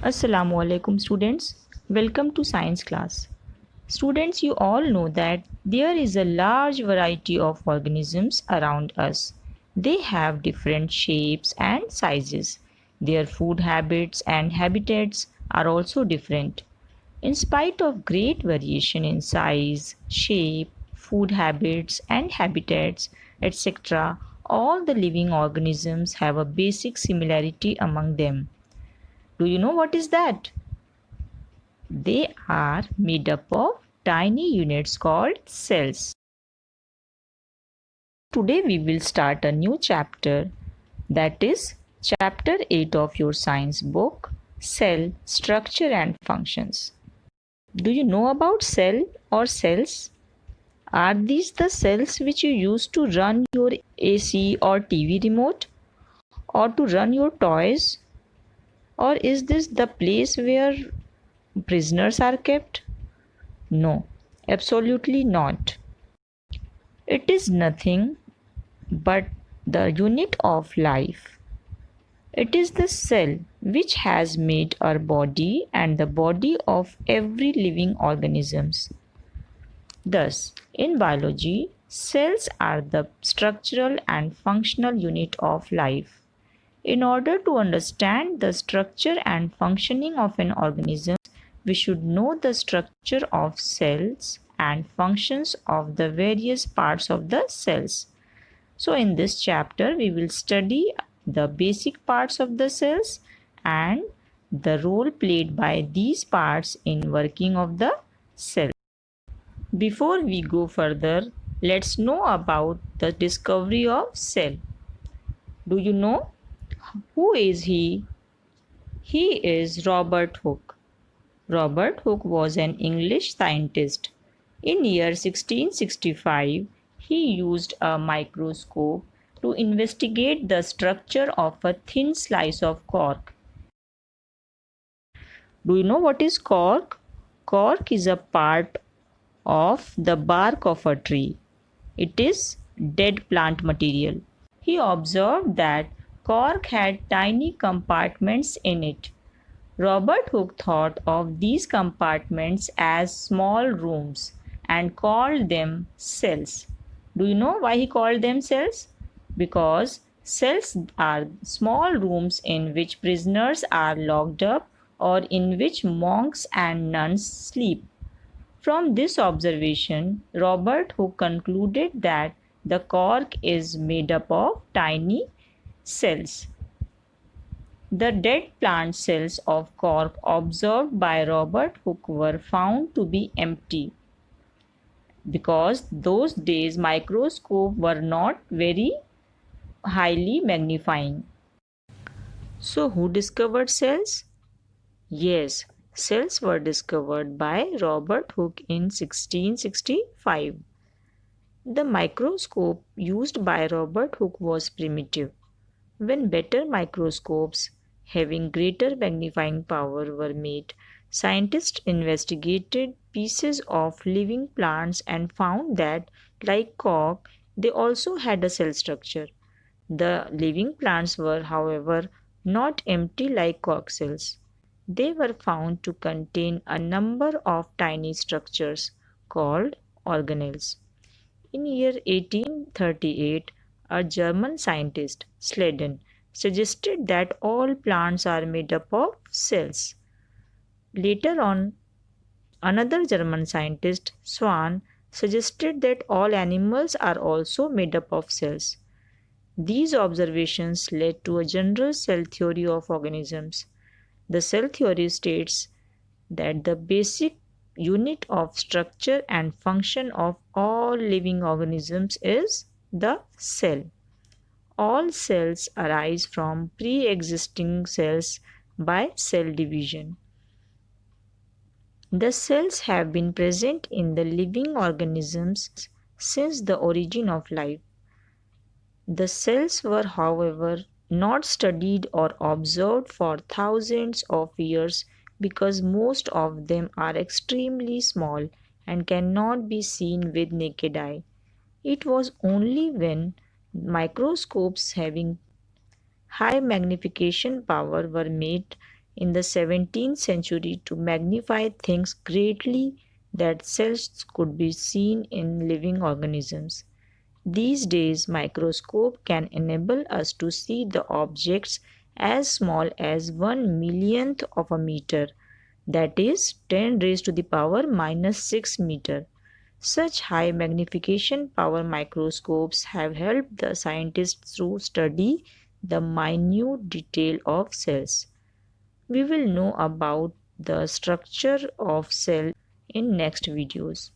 Assalamu alaikum students. Welcome to science class. Students, you all know that there is a large variety of organisms around us. They have different shapes and sizes. Their food habits and habitats are also different. In spite of great variation in size, shape, food habits and habitats, etc., all the living organisms have a basic similarity among them. Do you know what is that? They are made up of tiny units called cells. Today we will start a new chapter, that is chapter 8 of your science book, Cell Structure and Functions. Do you know about cell or cells? Are these the cells which you use to run your AC or TV remote, or to run your toys? Or is this the place where prisoners are kept? No, absolutely not. It is nothing but the unit of life. It is the cell which has made our body and the body of every living organisms. Thus, in biology, cells are the structural and functional unit of life. In order to understand the structure and functioning of an organism, we should know the structure of cells and functions of the various parts of the cells. So in this chapter, we will study the basic parts of the cells and the role played by these parts in working of the cell. Before we go further, let's know about the discovery of cell. Do you know who is he? He is Robert Hooke. Robert Hooke was an English scientist. In year 1665, he used a microscope to investigate the structure of a thin slice of cork. Do you know what is cork? Cork is a part of the bark of a tree. It is dead plant material. He observed that cork had tiny compartments in it. Robert Hooke thought of these compartments as small rooms and called them cells. Do you know why he called them cells? Because cells are small rooms in which prisoners are locked up or in which monks and nuns sleep. From this observation, Robert Hooke concluded that the cork is made up of tiny cells. The dead plant cells of cork observed by Robert Hooke were found to be empty because those days microscopes were not very highly magnifying. So who discovered cells? Yes, cells were discovered by Robert Hooke in 1665. The microscope used by Robert Hooke was primitive. When better microscopes having greater magnifying power were made, scientists investigated pieces of living plants and found that, like cork, they also had a cell structure. The living plants were, however, not empty like cork cells. They were found to contain a number of tiny structures called organelles. In year 1838, a German scientist, Sleden, suggested that all plants are made up of cells. Later on, another German scientist, Swan, suggested that all animals are also made up of cells. These observations led to a general cell theory of organisms. The cell theory states that the basic unit of structure and function of all living organisms is the cell. All cells arise from pre existing cells by cell division. The cells have been present in the living organisms since the origin of life. The cells were, however, not studied or observed for thousands of years because most of them are extremely small and cannot be seen with naked eye. It was only when microscopes having high magnification power were made in the 17th century to magnify things greatly that cells could be seen in living organisms. These days, microscope can enable us to see the objects as small as 1 millionth of a meter, that is 10 raised to the power minus 6 meter. Such high magnification power microscopes have helped the scientists to study the minute detail of cells. We will know about the structure of cell in next videos.